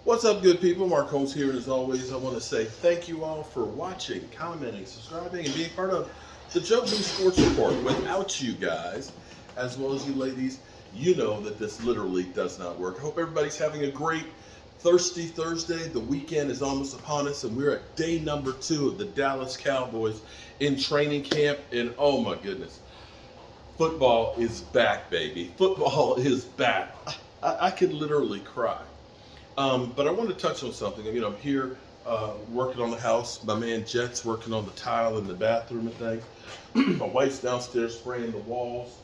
What's up, good people? Mark Holmes here, and as always, I want to say thank you all for watching, commenting, subscribing, and being part of the Joe Blue Sports Report. Without you guys, as well as you ladies, you know that this literally does not work. I hope everybody's having a great Thirsty Thursday. The weekend is almost upon us, and we're at day number 2 of the Dallas Cowboys in training camp, and oh my goodness, football is back, baby. Football is back. I could literally cry. But I want to touch on something. I'm here working on the house. My man Jet's working on the tile in the bathroom and things. My wife's downstairs spraying the walls.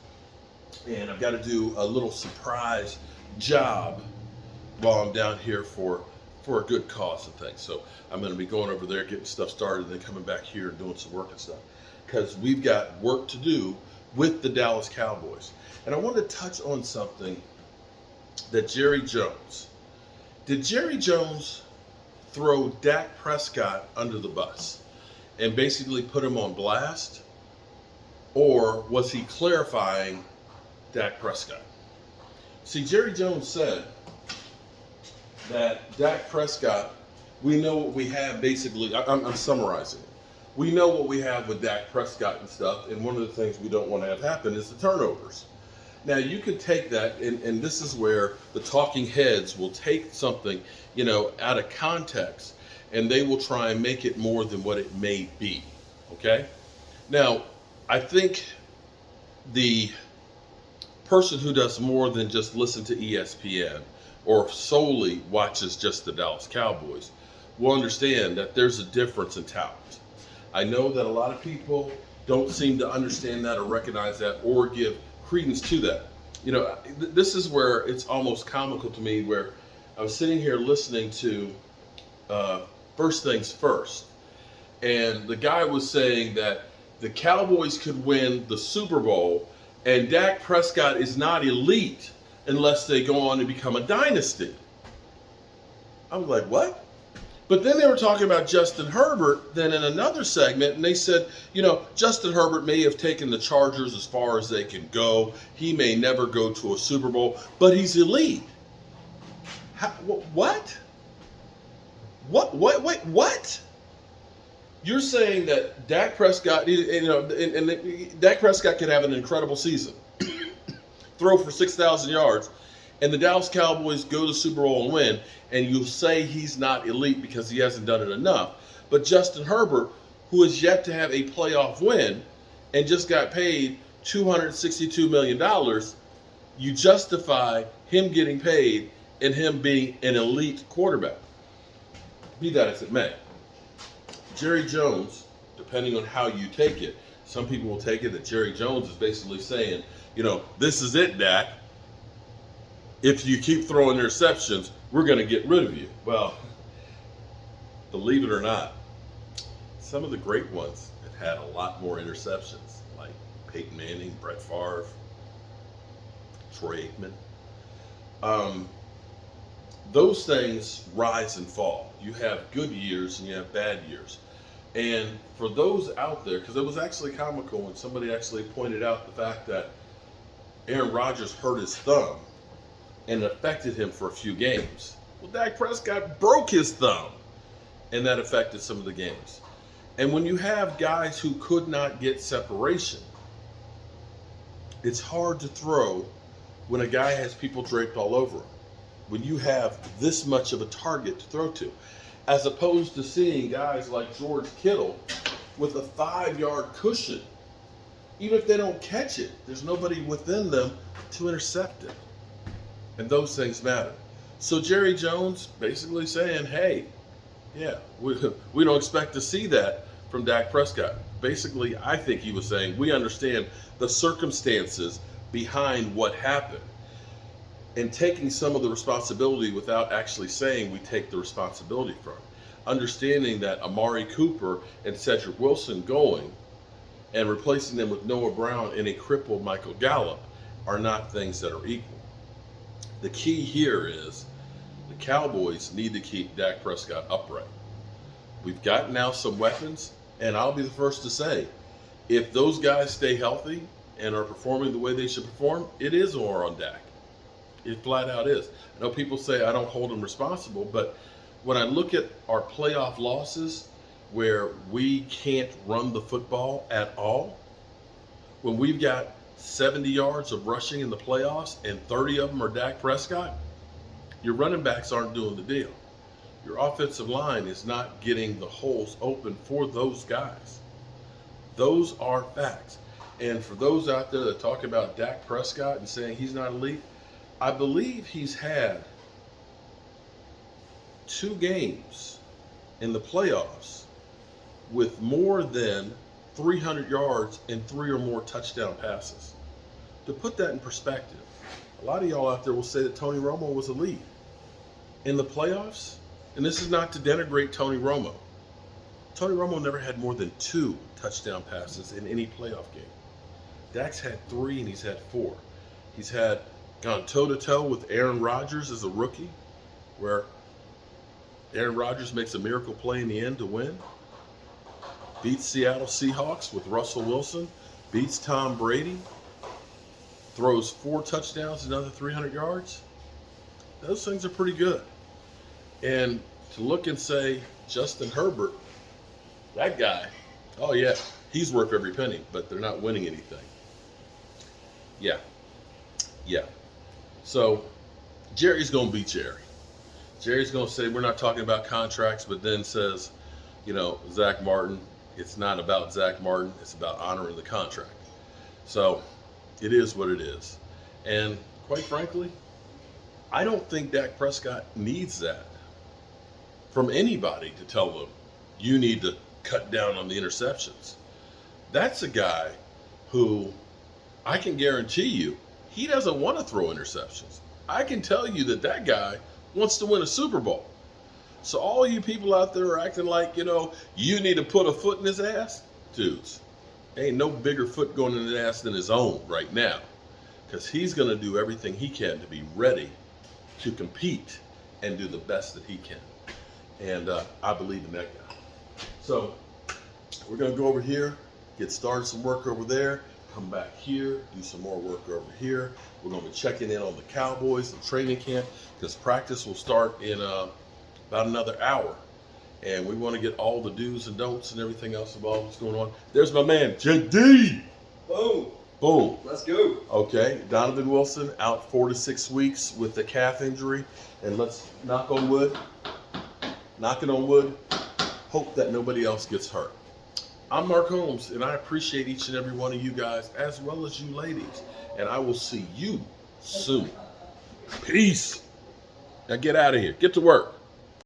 And I've got to do a little surprise job while I'm down here for a good cause and things. So I'm going to be going over there, getting stuff started, and then coming back here and doing some work and stuff. Because we've got work to do with the Dallas Cowboys. And I want to touch on something that Jerry Jones. Did Jerry Jones throw Dak Prescott under the bus and basically put him on blast? Or was he clarifying Dak Prescott? See, Jerry Jones said that Dak Prescott, we know what we have basically. I'm summarizing it. We know what we have with Dak Prescott and stuff, and one of the things we don't want to have happen is the turnovers. Now, you could take that, and this is where the talking heads will take something, out of context, and they will try and make it more than what it may be, okay? Now, I think the person who does more than just listen to ESPN or solely watches just the Dallas Cowboys will understand that there's a difference in talent. I know that a lot of people don't seem to understand that or recognize that or give credence to that. This is where it's almost comical to me, where I was sitting here listening to First Things First, and the guy was saying that the Cowboys could win the Super Bowl and Dak Prescott is not elite unless they go on to become a dynasty. I was like, what? But then they were talking about Justin Herbert then in another segment, and they said, Justin Herbert may have taken the Chargers as far as they can go. He may never go to a Super Bowl, but he's elite. What? What? You're saying that Dak Prescott, and Dak Prescott could have an incredible season, throw for 6,000 yards, and the Dallas Cowboys go to the Super Bowl and win, and you'll say he's not elite because he hasn't done it enough. But Justin Herbert, who has yet to have a playoff win and just got paid $262 million, you justify him getting paid and him being an elite quarterback. Be that as it may. Jerry Jones, depending on how you take it, some people will take it that Jerry Jones is basically saying, this is it, Dak. If you keep throwing interceptions, we're going to get rid of you. Well, believe it or not, some of the great ones have had a lot more interceptions, like Peyton Manning, Brett Favre, Troy Aikman. Those things rise and fall. You have good years and you have bad years. And for those out there, because it was actually comical when somebody actually pointed out the fact that Aaron Rodgers hurt his thumb and it affected him for a few games. Well, Dak Prescott broke his thumb, and that affected some of the games. And when you have guys who could not get separation, it's hard to throw when a guy has people draped all over him. When you have this much of a target to throw to, as opposed to seeing guys like George Kittle with a 5-yard cushion. Even if they don't catch it, there's nobody within them to intercept it. And those things matter. So Jerry Jones basically saying, hey, yeah, we don't expect to see that from Dak Prescott. Basically, I think he was saying we understand the circumstances behind what happened, and taking some of the responsibility without actually saying we take the responsibility from it. Understanding that Amari Cooper and Cedric Wilson going and replacing them with Noah Brown and a crippled Michael Gallup are not things that are equal. The key here is the Cowboys need to keep Dak Prescott upright. We've got now some weapons, and I'll be the first to say, if those guys stay healthy and are performing the way they should perform, it is war on Dak. It flat out is. I know people say I don't hold them responsible, but when I look at our playoff losses where we can't run the football at all, when we've got 70 yards of rushing in the playoffs and 30 of them are Dak Prescott, your running backs aren't doing the deal. Your offensive line is not getting the holes open for those guys. Those are facts. And for those out there that talk about Dak Prescott and saying he's not elite, I believe he's had 2 games in the playoffs with more than 300 yards and 3 or more touchdown passes. To put that in perspective, a lot of y'all out there will say that Tony Romo was elite. In the playoffs, and this is not to denigrate Tony Romo, Tony Romo never had more than 2 touchdown passes in any playoff game. Dak's had 3 and he's had 4. He's had gone toe-to-toe with Aaron Rodgers as a rookie, where Aaron Rodgers makes a miracle play in the end to win. Beats Seattle Seahawks with Russell Wilson. Beats Tom Brady. Throws 4 touchdowns, another 300 yards. Those things are pretty good. And to look and say, Justin Herbert, that guy, oh yeah, he's worth every penny, but they're not winning anything. Yeah. So Jerry's going to be Jerry. Jerry's going to say, we're not talking about contracts, but then says, Zach Martin, it's not about Zach Martin, it's about honoring the contract. So it is what it is. And quite frankly, I don't think Dak Prescott needs that from anybody to tell them, you need to cut down on the interceptions. That's a guy who I can guarantee you, he doesn't want to throw interceptions. I can tell you that guy wants to win a Super Bowl. So all you people out there are acting like, you need to put a foot in his ass. Dudes, ain't no bigger foot going in his ass than his own right now. Because he's going to do everything he can to be ready to compete and do the best that he can. And I believe in that guy. So we're going to go over here, get started some work over there, come back here, do some more work over here. We're going to be checking in on the Cowboys and training camp because practice will start in about another hour. And we want to get all the do's and don'ts and everything else about what's going on. There's my man, JD. Boom. Let's go. Okay, Donovan Wilson out 4 to 6 weeks with the calf injury. And let's knocking on wood, hope that nobody else gets hurt. I'm Mark Holmes, and I appreciate each and every one of you guys, as well as you ladies. And I will see you soon. Peace. Now get out of here. Get to work.